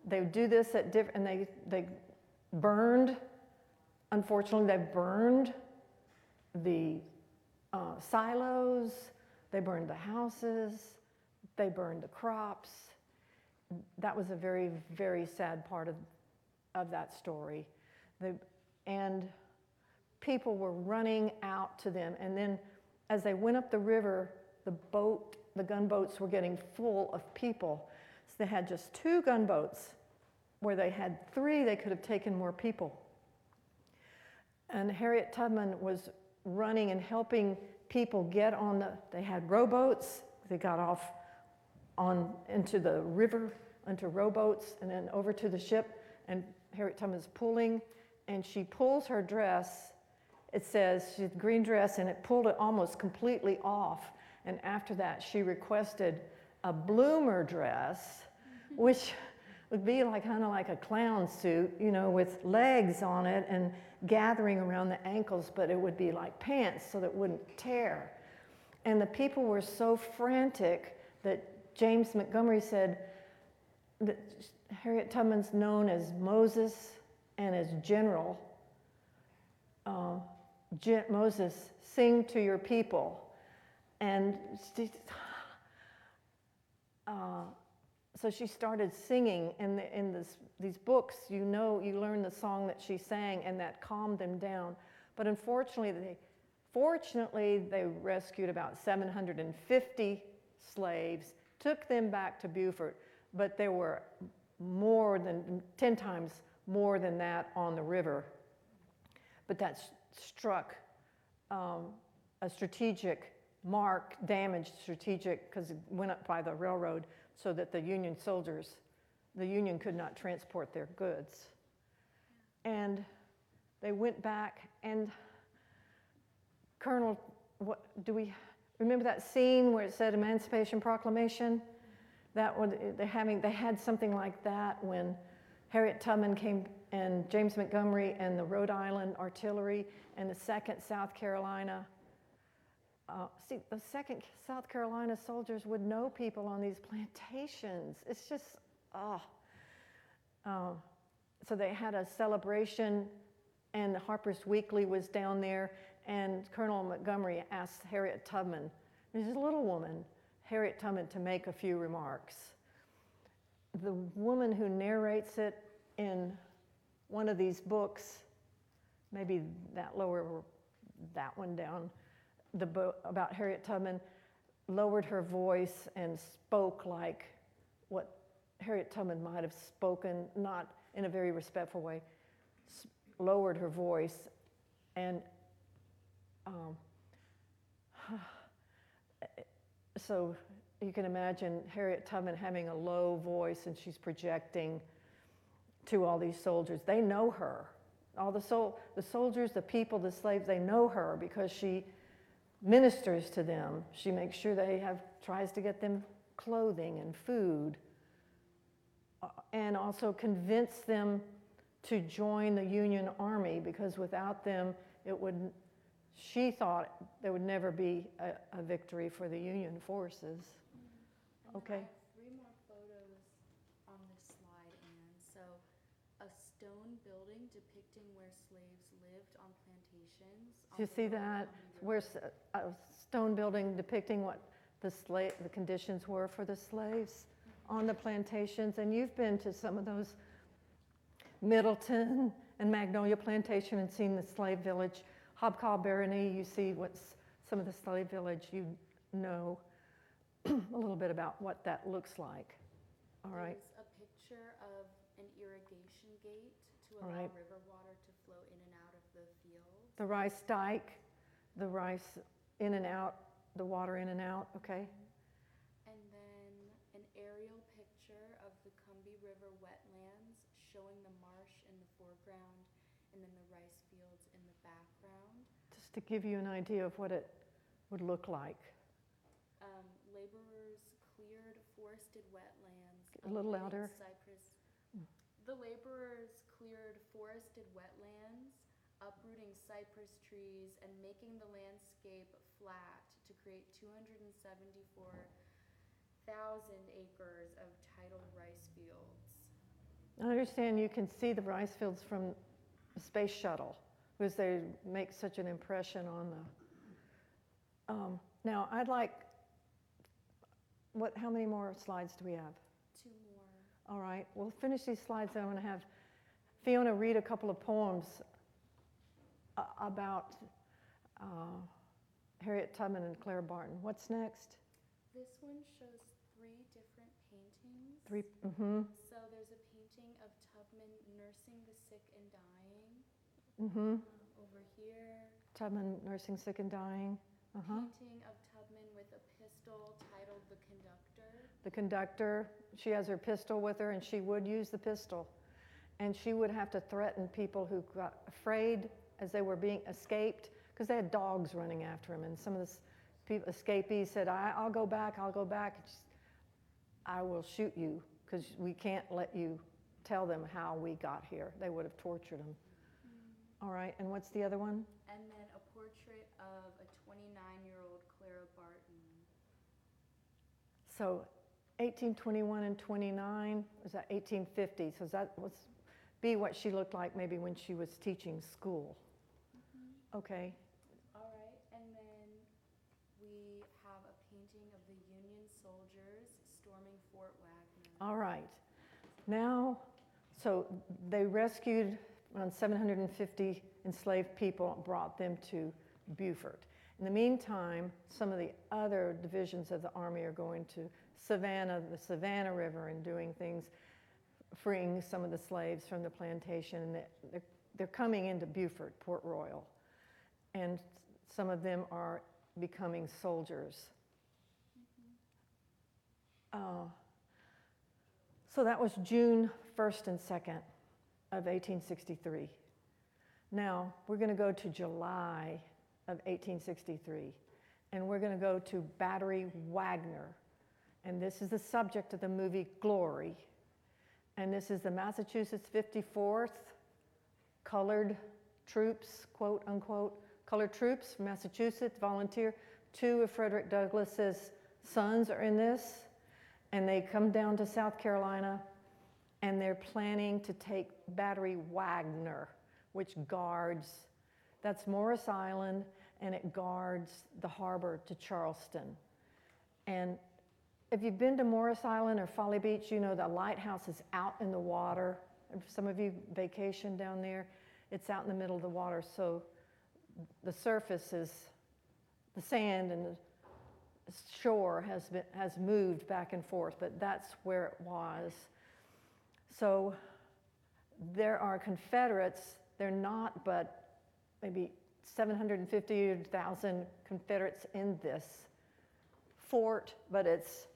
they would do this at different, and they burned, unfortunately, they burned the silos, they burned the houses, they burned the crops. That was a very, very sad part of that story. And people were running out to them, and then as they went up the river, the gunboats were getting full of people. So they had just 2 gunboats. Where they had 3, they could have taken more people. And Harriet Tubman was running and helping people get on they had rowboats. They got off into the river, onto rowboats, and then over to the ship. And Harriet Tubman's pulling, and she pulls her dress. It says she had a green dress, and it pulled it almost completely off. And after that, she requested a bloomer dress, which would be kind of like a clown suit, with legs on it and gathering around the ankles, but it would be like pants so that it wouldn't tear. And the people were so frantic that James Montgomery said that Harriet Tubman's known as Moses and as General. Moses, sing to your people. And so she started singing, and in these books, you learn the song that she sang, and that calmed them down. But unfortunately, they rescued about 750 slaves, took them back to Beaufort, but there were more than 10 times more than that on the river. But that struck a strategic mark, damaged strategic, because it went up by the railroad, so that the Union could not transport their goods. And they went back, and Colonel, do we remember that scene where it said Emancipation Proclamation? They had something like that when Harriet Tubman came, and James Montgomery and the Rhode Island Artillery and the 2nd South Carolina. The 2nd South Carolina soldiers would know people on these plantations. It's just, So they had a celebration, and Harper's Weekly was down there, and Colonel Montgomery asked Harriet Tubman, this is a little woman, Harriet Tubman, to make a few remarks. The woman who narrates it in one of these books, maybe that lower, or that one down, the book about Harriet Tubman, lowered her voice and spoke like what Harriet Tubman might have spoken, not in a very respectful way, lowered her voice. And so you can imagine Harriet Tubman having a low voice, and she's projecting to all these soldiers. They know her. All the soldiers, the people, the slaves, they know her because she ministers to them. She makes sure tries to get them clothing and food, and also convince them to join the Union Army, because without them, she thought there would never be a victory for the Union forces. Okay. I have 3 more photos on this slide, Anne. So, a stone building depicting where slaves lived on plantations. Do you see that? Where's a stone building depicting what the conditions were for the slaves on the plantations? And you've been to some of those, Middleton and Magnolia Plantation, and seen the slave village. Hobcob Barony, you see what's some of the slave village, you know a little bit about what that looks like. All right. There's a picture of an irrigation gate to All allow right. river water to flow in and out of the fields. The rice dike, the rice in and out, the water in and out, okay? And then an aerial picture of the Combahee River wetlands showing the marsh in the foreground and then the rice fields in the background. Just to give you an idea of what it would look like. Laborers cleared forested wetlands. A little uprooting louder. The laborers cleared forested wetlands, uprooting cypress trees, and making the landscape flat to create 274,000 acres of tidal rice fields. I understand you can see the rice fields from the space shuttle because they make such an impression on the. Now, I'd like. How many more slides do we have? 2 more. All right, we'll finish these slides, and I'm going to have Fiona read a couple of poems about Harriet Tubman and Clara Barton. What's next? This one shows 3 different paintings. 3. So there's a painting of Tubman nursing the sick and dying. Over here. Tubman nursing sick and dying. Painting of Tubman with a pistol titled The Conductor. The conductor, she has her pistol with her, and she would use the pistol. And she would have to threaten people who got afraid as they were being escaped, because they had dogs running after them. And some of the escapees said, I'll go back. I will shoot you, because we can't let you tell them how we got here. They would have tortured them. All right, and what's the other one? And then a portrait of a 29-year-old Clara Barton. So 1821 and 29, was that 1850? So that was be what she looked like maybe when she was teaching school. Okay. All right, and then we have a painting of the Union soldiers storming Fort Wagner. All right. Now, so they rescued around 750 enslaved people and brought them to Beaufort. In the meantime, some of the other divisions of the Army are going to Savannah, the Savannah River, and doing things, freeing some of the slaves from the plantation. And they're coming into Beaufort, Port Royal, and some of them are becoming soldiers. So that was June 1st and 2nd of 1863. Now, we're going to go to July of 1863, and we're going to go to Battery Wagner. And this is the subject of the movie Glory. And this is the Massachusetts 54th Colored Troops, quote unquote, colored troops from Massachusetts, volunteer. 2 of Frederick Douglass's sons are in this, and they come down to South Carolina, and they're planning to take Battery Wagner, which guards, that's Morris Island, and it guards the harbor to Charleston. And if you've been to Morris Island or Folly Beach, you know the lighthouse is out in the water, If some of you vacation down there, it's out in the middle of the water, so the surface is, the sand and the shore has moved back and forth, but that's where it was. So there are Confederates, they're not but maybe 750,000 Confederates in this fort, but it's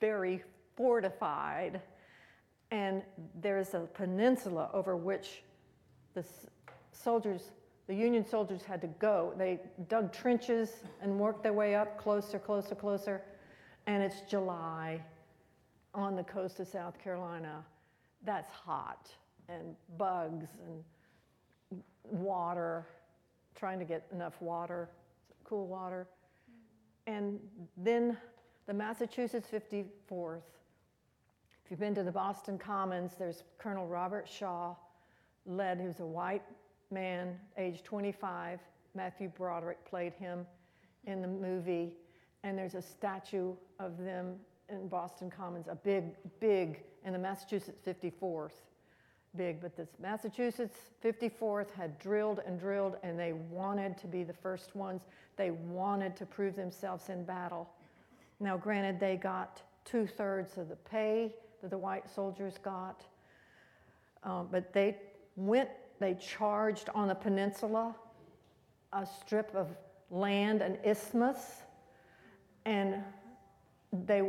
very fortified. And there's a peninsula over which the Union soldiers had to go. They dug trenches and worked their way up closer, closer, closer. And it's July on the coast of South Carolina. That's hot, and bugs and water, trying to get enough water, cool water. And then the Massachusetts 54th. If you've been to the Boston Commons, there's Colonel Robert Shaw, who's a white man, age 25. Matthew Broderick played him in the movie. And there's a statue of them in Boston Commons, a big, and the Massachusetts 54th, big. But this Massachusetts 54th had drilled and drilled, and they wanted to be the first ones. They wanted to prove themselves in battle. Now, granted, they got 2/3 of the pay that the white soldiers got, but they charged on the peninsula, a strip of land, an isthmus, and they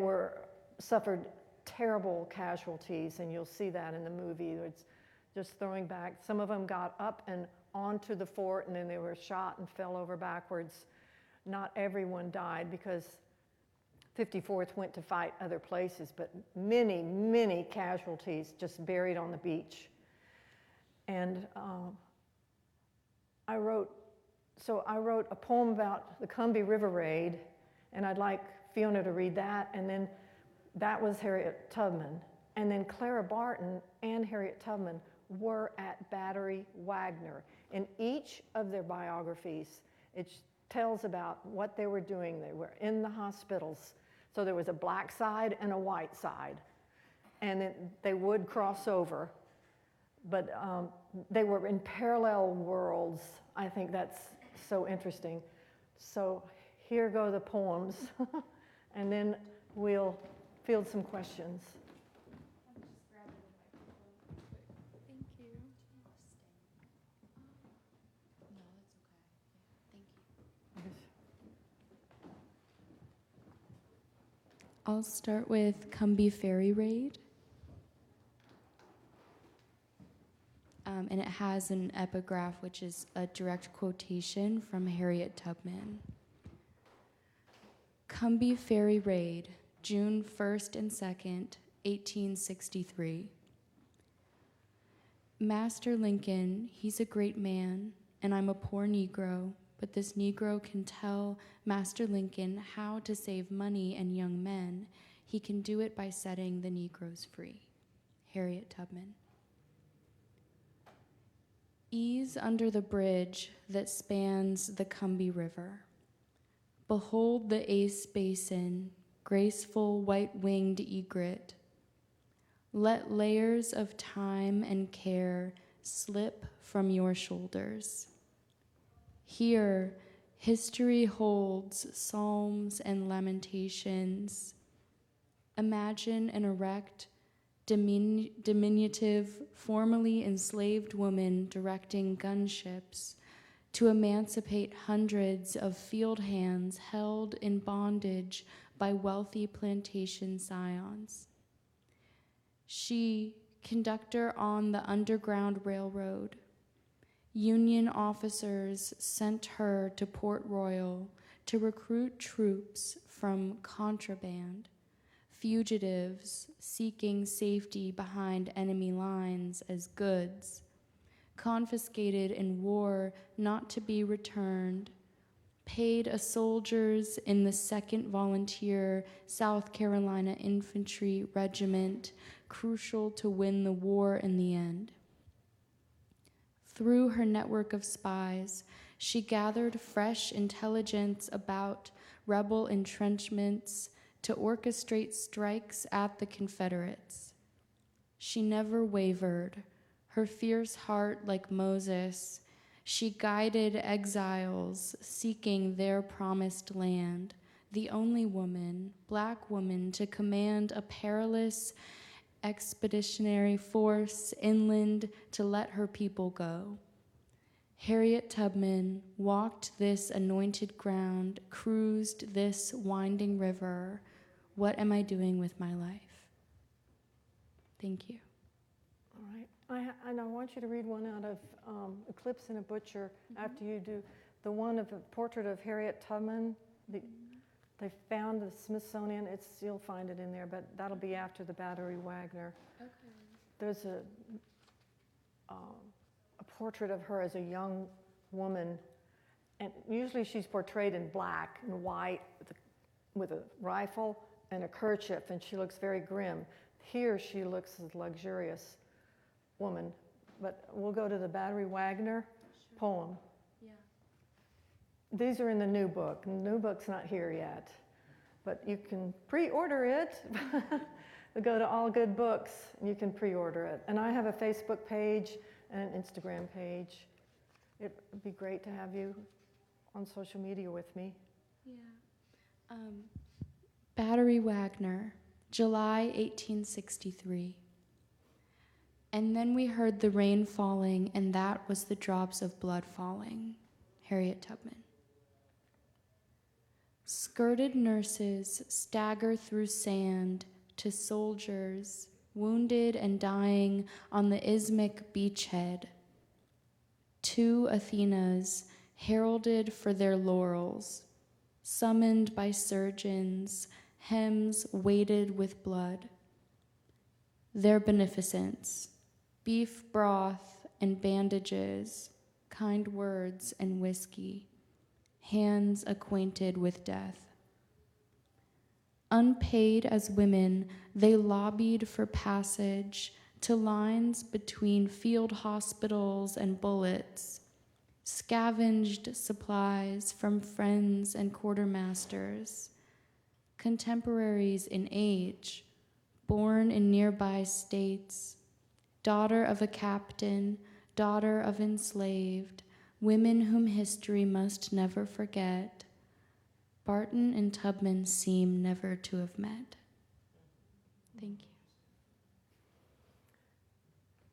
suffered terrible casualties, and you'll see that in the movie. It's just throwing back. Some of them got up and onto the fort, and then they were shot and fell over backwards. Not everyone died because 54th went to fight other places, but many, many casualties just buried on the beach. And I wrote a poem about the Combahee River Raid, and I'd like Fiona to read that, and then that was Harriet Tubman. And then Clara Barton and Harriet Tubman were at Battery Wagner. In each of their biographies, it tells about what they were doing. They were in the hospitals. So there was a black side and a white side. And then they would cross over. But they were in parallel worlds. I think that's so interesting. So here go the poems. And then we'll field some questions. I'm just grabbing the microphone quick. Thank you. No, that's okay. Thank you. I'll start with Combahee Ferry Raid. And it has an epigraph, which is a direct quotation from Harriet Tubman. Combahee Ferry Raid, June 1st and 2nd, 1863. Master Lincoln, he's a great man, and I'm a poor Negro, but this Negro can tell Master Lincoln how to save money and young men. He can do it by setting the Negroes free. Harriet Tubman. Ease under the bridge that spans the Combahee River. Behold the Ace Basin, graceful white-winged egret. Let layers of time and care slip from your shoulders. Here, history holds psalms and lamentations. Imagine an erect, diminutive, formerly enslaved woman directing gunships to emancipate hundreds of field hands held in bondage by wealthy plantation scions. She, conductor on the Underground Railroad. Union officers sent her to Port Royal to recruit troops from contraband, fugitives seeking safety behind enemy lines as goods, confiscated in war not to be returned, paid as soldiers in the 2nd Volunteer South Carolina Infantry Regiment, crucial to win the war in the end. Through her network of spies, she gathered fresh intelligence about rebel entrenchments to orchestrate strikes at the Confederates. She never wavered, her fierce heart like Moses. She guided exiles seeking their promised land, the only woman, black woman, to command a perilous expeditionary force inland to let her people go. Harriet Tubman walked this anointed ground, cruised this winding river. What am I doing with my life? Thank you. All right. And I want you to read one out of Eclipse and a Butcher after you do the one of a portrait of Harriet Tubman. They found the Smithsonian. You'll find it in there, but that'll be after the Battery Wagner. Okay. There's a portrait of her as a young woman, and usually she's portrayed in black and white with a rifle and a kerchief, and she looks very grim. Here she looks as a luxurious woman, but we'll go to the Battery Wagner poem. Yeah. These are in the new book. The new book's not here yet, but you can pre-order it. Go to All Good Books, and you can pre-order it. And I have a Facebook page and an Instagram page. It would be great to have you on social media with me. Yeah. Battery Wagner, July 1863. And then we heard the rain falling, and that was the drops of blood falling. Harriet Tubman. Skirted nurses stagger through sand to soldiers wounded and dying on the Ismic beachhead. 2 Athenas heralded for their laurels, summoned by surgeons, hems weighted with blood. Their beneficence, beef broth and bandages, kind words and whiskey, hands acquainted with death. Unpaid as women, they lobbied for passage to lines between field hospitals and bullets, scavenged supplies from friends and quartermasters, contemporaries in age, born in nearby states, daughter of a captain, daughter of enslaved, women whom history must never forget. Barton and Tubman seem never to have met. Thank you.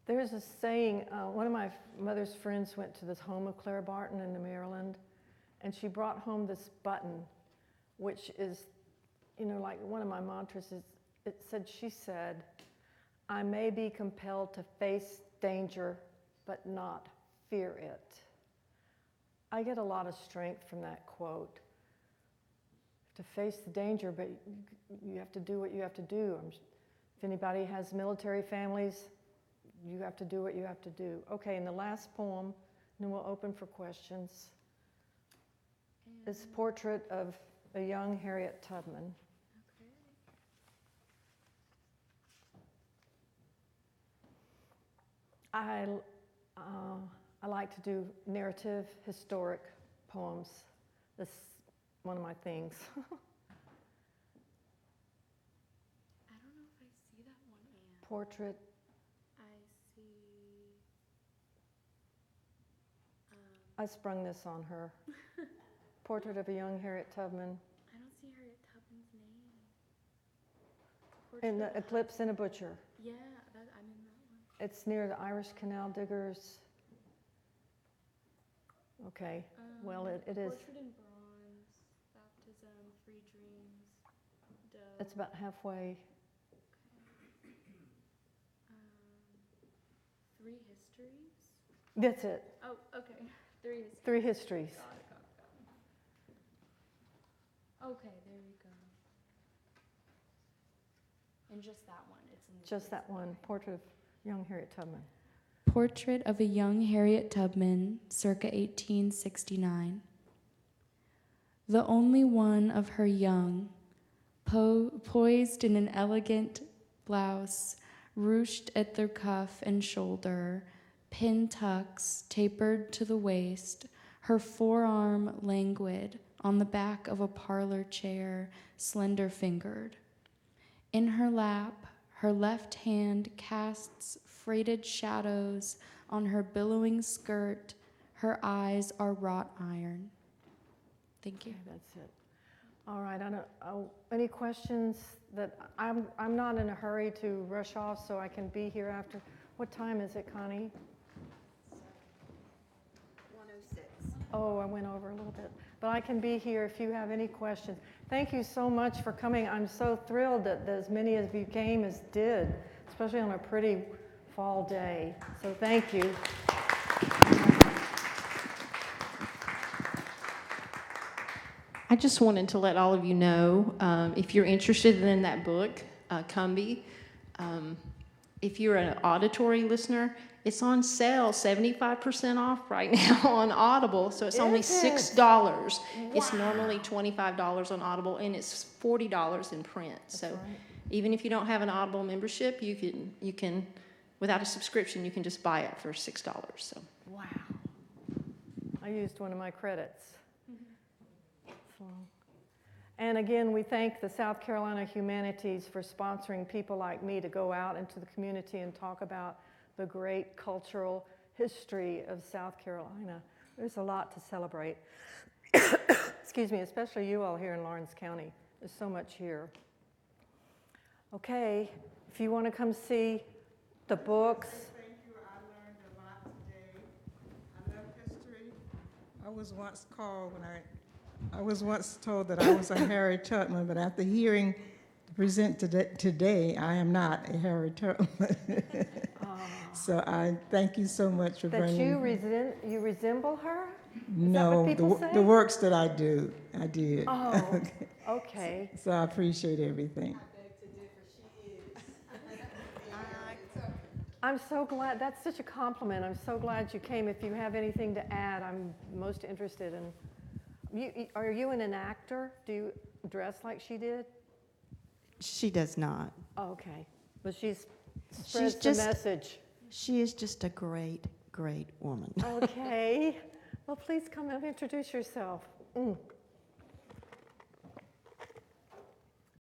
There's a saying, one of my mother's friends went to this home of Clara Barton in Maryland, and she brought home this button, which is, like one of my mantras is, she said, I may be compelled to face danger, but not fear it. I get a lot of strength from that quote. To face the danger, but you have to do what you have to do. If anybody has military families, you have to do what you have to do. Okay, and the last poem, and then we'll open for questions. It's a portrait of a young Harriet Tubman. Okay. I like to do narrative, historic poems. This is one of my things. I don't know if I see that one, Anne. Portrait. I see. I sprung this on her. Portrait of a young Harriet Tubman. I don't see Harriet Tubman's name. In the Portrait of- Eclipse and a Butcher. Yeah, I'm in that one. It's near the Irish Canal Diggers. Okay, well, it is. Portrait in bronze, baptism, free dreams, doe. It's about halfway. Three histories? That's it. Oh, okay. 3 histories. 3 histories. Got it. Okay, there you go. And just that one. It's in the Just that one. Portrait of young Harriet Tubman. Portrait of a young Harriet Tubman, circa 1869. The only one of her young, poised in an elegant blouse, ruched at the cuff and shoulder, pin tucks tapered to the waist, her forearm languid on the back of a parlor chair, slender-fingered. In her lap, Her left hand casts freighted shadows on her billowing skirt. Her eyes are wrought iron. Thank you. Okay, that's it. All right, any questions that, I'm not in a hurry to rush off so I can be here after. What time is it, Connie? 106. Oh, I went over a little bit. But I can be here if you have any questions. Thank you so much for coming. I'm so thrilled that as many of you came as did, especially on a pretty fall day. So thank you. I just wanted to let all of you know, if you're interested in that book, Cumby, if you're an auditory listener, it's on sale, 75% off right now on Audible, so it's only $6. It's normally $25 on Audible, and it's $40 in print. So right. even if you don't have an Audible membership, you can, without a subscription, you can just buy it for $6. So. Wow. I used one of my credits. So, and again, we thank the South Carolina Humanities for sponsoring people like me to go out into the community and talk about the great cultural history of South Carolina. There's a lot to celebrate. Excuse me, especially you all here in Lawrence County. There's so much here. Okay, if you want to come see the books. Thank you. I learned a lot today. I love history. I was once told that I was a Harriet Tubman, but after hearing the present today, I am not a Harriet Tubman. So I thank you so much for That bringing. you resemble her? No, what people say? the works that I do, I did. Oh, okay. So I appreciate everything. I'm so glad, that's such a compliment. I'm so glad you came. If you have anything to add, I'm most interested in. Are you an actor? Do you dress like she did? She does not. Oh, okay. But she spreads the message. She is just a great, great woman. Okay. Well, please come and introduce yourself.